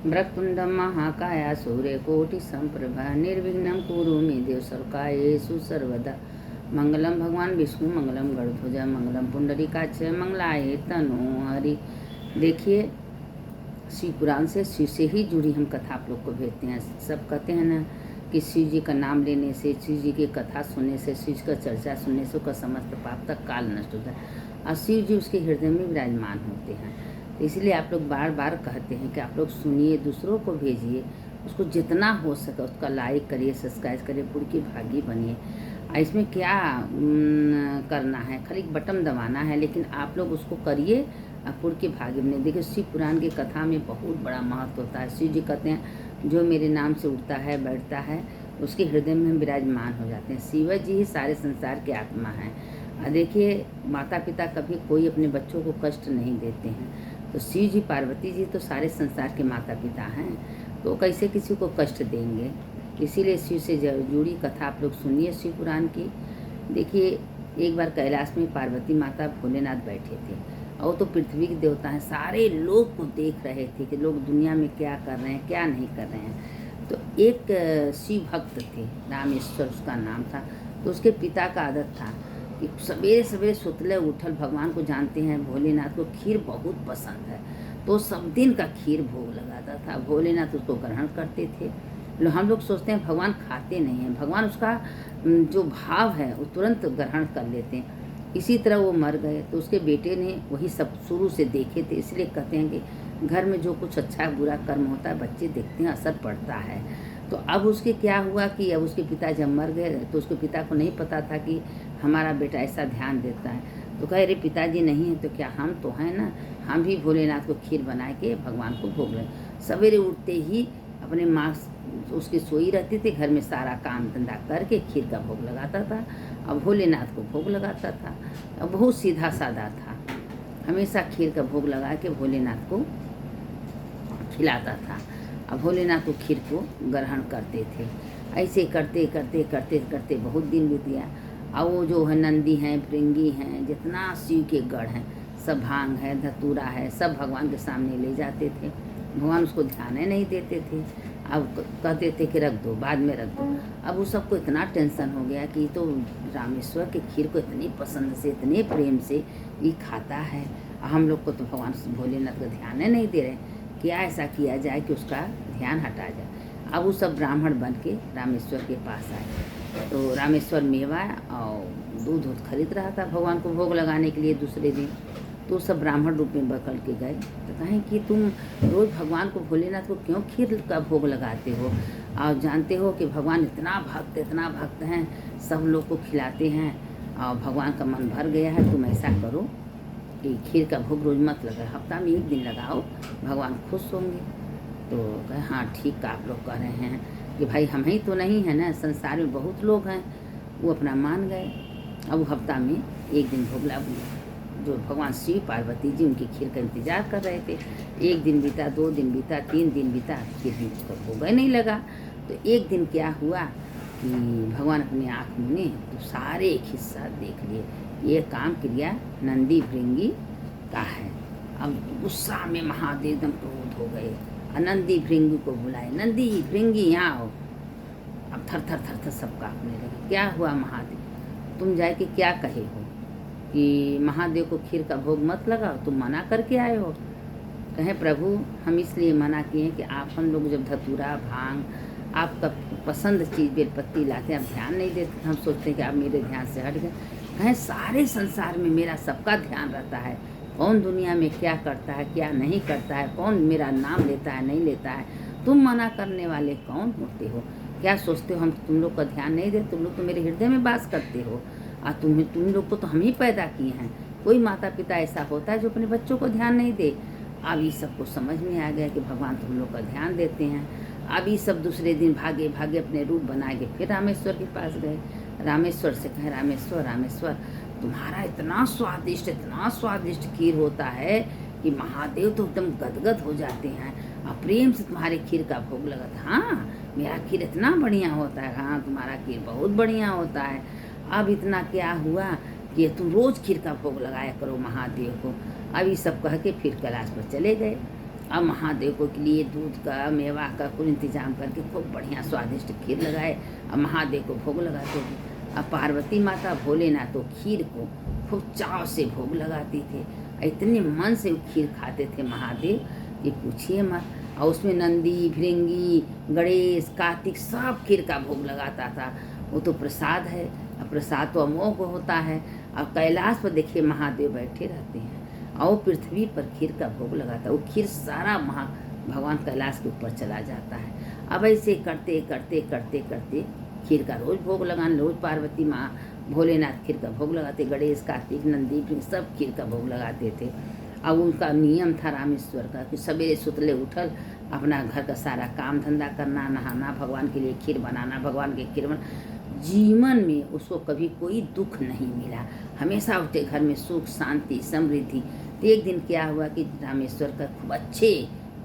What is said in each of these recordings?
वक्रतुण्डं महाकाय सूर्यकोटिसम्प्रभा निर्विघ्नं कुरु मे देव सर्वकार्येषु सर्वदा। मंगलम भगवान विष्णु मंगलम गरुड़ध्वज मंगलम पुंडरीकाक्ष मंगलाय तनोहरि। देखिए, शिव पुराण से शिव से ही जुड़ी हम कथा आप लोग को भेजते हैं। सब कहते हैं ना कि शिव जी का नाम लेने से, शिव जी की कथा सुनने से, शिव का चर्चा सुनने से उसका समस्त पाप तक काल नष्ट हो जाए, और शिव जी उसके हृदय में विराजमान होते हैं। तो इसलिए आप लोग बार बार कहते हैं कि आप लोग सुनिए, दूसरों को भेजिए, उसको जितना हो सके उसका लाइक करिए, सब्सक्राइब करिए, पुण्य की भागी बनिए। इसमें क्या करना है, खाली बटन दबाना है, लेकिन आप लोग उसको करिए, पुण्य के भागी बनिए। देखिए, शिव पुराण की कथा में बहुत बड़ा महत्व होता है। शिव जी कहते हैं जो मेरे नाम से उठता है बैठता है उसके हृदय में हम विराजमान हो जाते हैं। शिव जी ही सारे संसार के आत्मा हैं। देखिए, माता पिता कभी कोई अपने बच्चों को कष्ट नहीं देते हैं, तो शिव जी पार्वती जी तो सारे संसार के माता पिता हैं, तो कैसे किसी को कष्ट देंगे। इसीलिए शिव से जुड़ी कथा आप लोग सुनिए शिव पुराण की। देखिए, एक बार कैलाश में पार्वती माता भोलेनाथ बैठे थे, और तो पृथ्वी के देवता हैं, सारे लोग को देख रहे थे कि लोग दुनिया में क्या कर रहे हैं क्या नहीं कर रहे हैं। तो एक शिव भक्त थे, रामेश्वर उसका नाम था। तो उसके पिता का आदत था कि सवेरे सवेरे सुतले उठल, भगवान को जानते हैं भोलेनाथ को खीर बहुत पसंद है, तो सब दिन का खीर भोग लगाता था। भोलेनाथ उसको ग्रहण करते थे। हम लोग सोचते हैं भगवान खाते नहीं हैं, भगवान उसका जो भाव है वो तुरंत ग्रहण कर लेते हैं। इसी तरह वो मर गए, तो उसके बेटे ने वही सब शुरू से देखे थे। इसलिए कहते हैं कि घर में जो कुछ अच्छा बुरा कर्म होता है बच्चे देखते हैं, असर पड़ता है। तो अब उसके क्या हुआ कि अब उसके पिता जब मर गए तो उसके पिता को नहीं पता था कि हमारा बेटा ऐसा ध्यान देता है। तो कहे, अरे पिताजी नहीं है तो क्या हम तो हैं ना, हम भी भोलेनाथ को खीर बना के भगवान को भोग रहे। सवेरे उठते ही अपने माँ उसकी सोई रहती थी, घर में सारा काम धंधा करके खीर का भोग लगाता था, और भोलेनाथ को भोग लगाता था। और बहुत सीधा साधा था, हमेशा खीर का भोग लगा के भोलेनाथ को खिलाता था, और भोलेनाथ को खीर को ग्रहण करते थे। ऐसे करते करते करते करते बहुत दिन बीत गया। और वो जो है नंदी हैं, भृंगी हैं, जितना शिव के गढ़ हैं, सब भांग है, धतूरा है, सब भगवान के सामने ले जाते थे। भगवान उसको ध्यान ही नहीं देते थे। अब कहते थे कि रख दो, बाद में रख दो। अब उस सबको इतना टेंशन हो गया कि तो रामेश्वर के खीर को इतनी पसंद से, इतने प्रेम से ये खाता है, हम लोग को तो भगवान भोलेनाथ का ध्यान ही नहीं दे रहे, क्या ऐसा किया जाए कि उसका ध्यान हटा जाए। अब वो सब ब्राह्मण बन के रामेश्वर के पास आए। तो रामेश्वर मेवा और दूध खरीद रहा था भगवान को भोग लगाने के लिए दूसरे दिन। तो सब ब्राह्मण रूप में बकल के गए, तो कहें कि तुम रोज़ भगवान को भोलेनाथ को क्यों खीर का भोग लगाते हो, और जानते हो कि भगवान इतना भक्त हैं, सब लोग को खिलाते हैं, और भगवान का मन भर गया है। तुम ऐसा करो कि खीर का भोग रोज़ मत लगाओ, हफ्ता में एक दिन लगाओ, भगवान खुश होंगे। तो कहे, हाँ ठीक आप लोग कह रहे हैं कि भाई हम ही तो नहीं है ना, संसार में बहुत लोग हैं। वो अपना मान गए। अब हफ्ता में एक दिन भोग लगा, जो भगवान शिव पार्वती जी उनकी खीर का इंतजार कर रहे थे। एक दिन बीता, 2 दिन बीता, 3 दिन बीता, खीर का भोग ही नहीं लगा। तो एक दिन क्या हुआ कि भगवान अपनी आँख मुने तो सारे एक हिस्सा देख लिए, ये काम क्रिया नंदी भृंगी का है। अब गुस्सा में महादेव एकदम क्रोध हो गए, नंदी भृंगी को बुलाए, नंदी भृंगी यहाँ आओ। अब थर थर थर थर सब काँपने लगे। क्या हुआ महादेव, तुम जाए कि क्या कहे हो कि महादेव को खीर का भोग मत लगाओ, तुम मना करके आए हो। कहें, प्रभु हम इसलिए मना किए हैं कि आप हम लोग जब धतूरा भांग आपका पसंद चीज़ बेलपत्ती लाते हैं, आप ध्यान नहीं देते, हम सोचते हैं कि आप मेरे ध्यान से हट गए। कहें, सारे संसार में मेरा सबका ध्यान रहता है, कौन दुनिया में क्या करता है क्या नहीं करता है, कौन मेरा नाम लेता है नहीं लेता है, तुम मना करने वाले कौन होते हो, क्या सोचते हो हम तुम लोग का ध्यान नहीं दे, तुम लोग तो मेरे हृदय में वास करते हो, और तुम लोग को तो हम ही पैदा किए हैं। कोई माता पिता ऐसा होता है जो अपने बच्चों को ध्यान नहीं दे। अब ये सबको समझ में आ गया कि भगवान तुम लोग का ध्यान देते हैं। अब ये सब दूसरे दिन भागे भागे अपने रूप बना के फिर रामेश्वर के पास गए। रामेश्वर से कहे, रामेश्वर तुम्हारा इतना स्वादिष्ट खीर होता है कि महादेव तो एकदम गदगद हो जाते हैं, और प्रेम से तुम्हारे खीर का भोग लगाता। हाँ मेरा खीर इतना बढ़िया होता है, हाँ तुम्हारा खीर बहुत बढ़िया होता है। अब इतना क्या हुआ कि तुम रोज़ खीर का भोग लगाया करो महादेव को। अब ये सब कह के फिर कैलाश पर चले गए। अब महादेव को के लिए दूध का मेवा का कुछ इंतजाम करके खूब बढ़िया स्वादिष्ट खीर लगाए। अब महादेव को भोग लगाते थे। अब पार्वती माता भोलेनाथ तो खीर को खूब चाव से भोग लगाती थे। इतने मन से वो खीर खाते थे महादेव कि पूछिए मत। और उसमें नंदी, भृंगी, गणेश, कार्तिक सब खीर का भोग लगाता था। वो तो प्रसाद है, अब प्रसाद तो अमोघ होता है। अब कैलाश पर देखिए महादेव बैठे रहते हैं और पृथ्वी पर खीर का भोग लगाता है। वो खीर सारा भगवान कैलाश के ऊपर चला जाता है। अब ऐसे करते करते करते करते खीर का रोज भोग लगाने, रोज पार्वती माँ भोलेनाथ खीर का भोग लगाते, गणेश, कार्तिक, नंदी, भृंगी सब खीर का भोग लगाते थे। अब उनका नियम था रामेश्वर का कि सवेरे सुतले उठल, अपना घर का सारा काम धंधा करना, नहाना, भगवान के लिए खीर बनाना, भगवान के खीर बना। जीवन में उसको कभी कोई दुख नहीं मिला, हमेशा उसके घर में सुख, शांति, समृद्धि। तो एक दिन क्या हुआ कि रामेश्वर का खूब अच्छे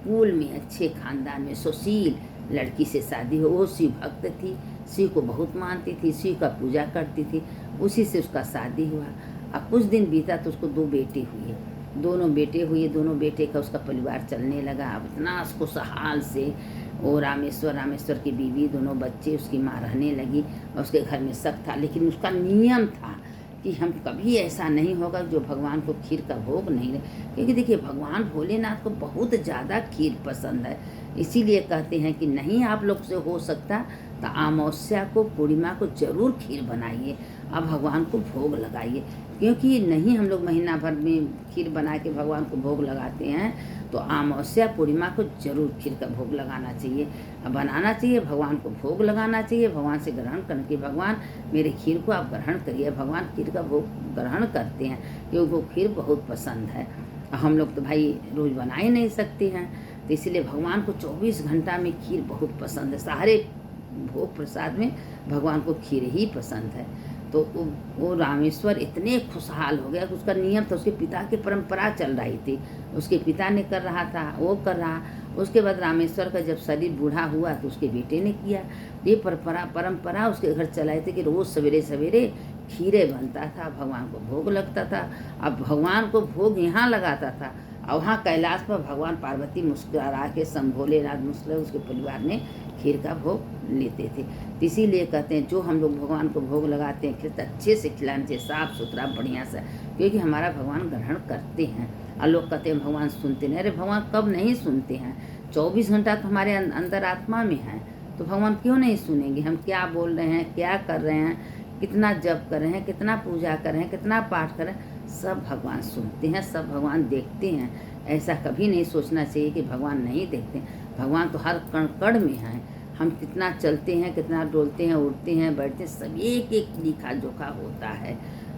कुल में, अच्छे खानदान में सुशील लड़की से शादी हो। वो शिव भक्त थी, शिव को बहुत मानती थी, शिव का पूजा करती थी। उसी से उसका शादी हुआ। अब कुछ दिन बीता तो उसको 2 बेटे हुए। दोनों बेटे का उसका परिवार चलने लगा। अब इतना उसको सहाल से वो रामेश्वर की बीवी, दोनों बच्चे, उसकी माँ रहने लगी और उसके घर में सब था। लेकिन उसका नियम था कि हम कभी ऐसा नहीं होगा जो भगवान को खीर का भोग नहीं रहे। क्योंकि देखिए भगवान भोलेनाथ को बहुत ज़्यादा खीर पसंद है। इसीलिए कहते हैं कि नहीं आप लोग से हो सकता तो अमावस्या को, पूर्णिमा को जरूर खीर बनाइए, अब भगवान को भोग लगाइए। क्योंकि नहीं हम लोग महीना भर में खीर बना के भगवान को भोग लगाते हैं, तो अमावस्या पूर्णिमा को जरूर खीर का भोग लगाना चाहिए, बनाना चाहिए, भगवान को भोग लगाना चाहिए, भगवान से ग्रहण करने की, भगवान मेरे खीर को आप ग्रहण करिए। भगवान खीर का भोग ग्रहण करते हैं क्योंकि वो खीर बहुत पसंद है। हम लोग तो भाई रोज़ बना ही नहीं सकते हैं, तो इसलिए भगवान को 24 घंटा में खीर बहुत पसंद है। सारे भोग प्रसाद में भगवान को खीर ही पसंद है। तो वो रामेश्वर इतने खुशहाल हो गया कि उसका नियम था, उसके पिता की परंपरा चल रही थी, उसके पिता ने कर रहा था, वो कर रहा। उसके बाद रामेश्वर का जब शरीर बूढ़ा हुआ तो उसके बेटे ने किया। ये परंपरा उसके घर चलाए थे कि रोज़ सवेरे सवेरे खीरे बनता था, भगवान को भोग लगता था। अब भगवान को भोग यहाँ लगाता था और वहाँ कैलाश पर भगवान पार्वती मुस्कुरा के, भोलेनाथ मुस्कुरा, उसके परिवार ने खीर का भोग लेते थे। इसीलिए कहते हैं जो हम लोग भगवान को भोग लगाते हैं खीर अच्छे से खिलाना चाहिए, साफ़ सुथरा बढ़िया से, क्योंकि हमारा भगवान ग्रहण करते हैं। और लोग कहते हैं भगवान सुनते नहीं, अरे भगवान कब नहीं सुनते हैं? 24 घंटा तो हमारे अंदर आत्मा में है, तो भगवान क्यों नहीं सुनेंगे? हम क्या बोल रहे हैं, क्या कर रहे हैं, कितना जप कर रहे हैं, कितना पूजा कर रहे हैं, कितना पाठ कर रहे हैं, सब भगवान सुनते हैं, सब भगवान देखते हैं। ऐसा कभी नहीं सोचना चाहिए कि भगवान नहीं देखते। भगवान तो हर कण कण में है। हम कितना चलते हैं, कितना डोलते हैं, उड़ते हैं, बैठते हैं, सब एक एक लिखा जोखा होता है।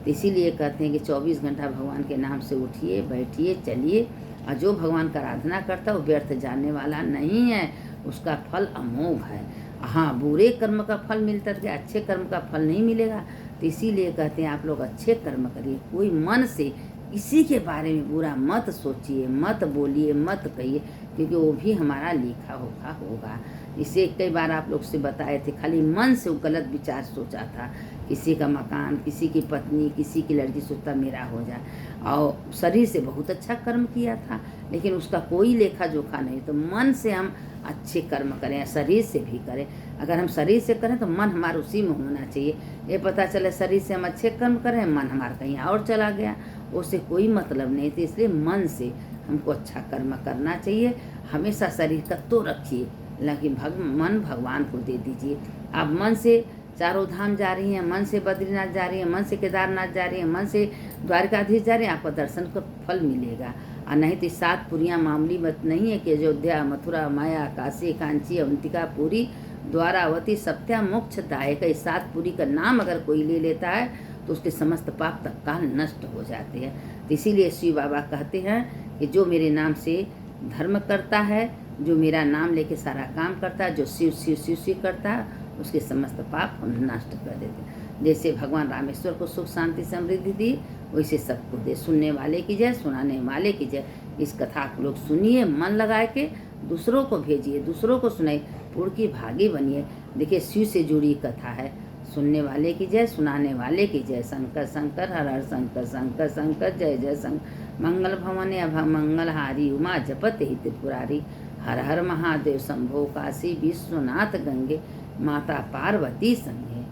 तो इसीलिए कहते हैं कि 24 घंटा भगवान के नाम से उठिए, बैठिए, चलिए। और जो भगवान का आराधना करता है वो व्यर्थ जाने वाला नहीं है, उसका फल अमोघ है। हाँ, बुरे कर्म का फल मिलता है, अच्छे कर्म का फल नहीं मिलेगा। तो इसीलिए कहते हैं आप लोग अच्छे कर्म करिए, कोई मन से किसी के बारे में बुरा मत सोचिए, मत बोलिए, मत कहिए, क्योंकि वो भी हमारा लिखा होगा। इसे कई बार आप लोग से बताए थे, खाली मन से वो गलत विचार सोचा था, किसी का मकान, किसी की पत्नी, किसी की लड़की सोचता मेरा हो जाए, और शरीर से बहुत अच्छा कर्म किया था, लेकिन उसका कोई लेखा जोखा नहीं। तो मन से हम अच्छे कर्म करें, शरीर से भी करें। अगर हम शरीर से करें तो मन हमारा उसी में होना चाहिए। ये पता चले शरीर से हम अच्छे कर्म करें, मन हमारा कहीं और चला गया, उससे कोई मतलब नहीं थी। इसलिए मन से हमको अच्छा कर्म करना चाहिए। हमेशा शरीर का तो रखिए, लेकिन मन भगवान को दे दीजिए। आप मन से चारों धाम जा रही हैं, मन से बद्रीनाथ जा रही हैं, मन से केदारनाथ जा रही हैं, मन से द्वारकाधीश जा रहे हैं, आपको दर्शन का फल मिलेगा। और नहीं तो 7 पुरियाँ मामूली मत नहीं है कि अयोध्या, मथुरा, माया, काशी, कांची, अवंतिका, पुरी, द्वारावती, सत्या, मोक्षदायक। 7 पुरी का नाम अगर कोई ले लेता है तो उसके समस्त पाप तत्काल नष्ट हो जाते हैं। तो इसीलिए शिव बाबा कहते हैं कि जो मेरे नाम से धर्म करता है, जो मेरा नाम लेके सारा काम करता है, जो शिव शिव शिव शिव करता है, उसके समस्त पाप हम नष्ट कर देते हैं। जैसे भगवान रामेश्वर को सुख शांति समृद्धि दी, वैसे सबको दे। सुनने वाले की जय, सुनाने वाले की जय। इस कथा को लोग सुनिए, मन लगा के दूसरों को भेजिए, दूसरों को सुनाइए, पुण्य की भागी बनिए। देखिए शिव से जुड़ी कथा है। सुनने वाले की जय, सुनाने वाले की जय। शंकर शंकर हर हर शंकर, शंकर शंकर जय जय शंकर। मंगल भवन मंगलहारी उमा जपते त्रिपुरारी। हर हर महादेव शंभो काशी विश्वनाथ गंगे माता पार्वती संगे।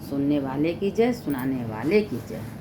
सुनने वाले की जय, सुनाने वाले की जय।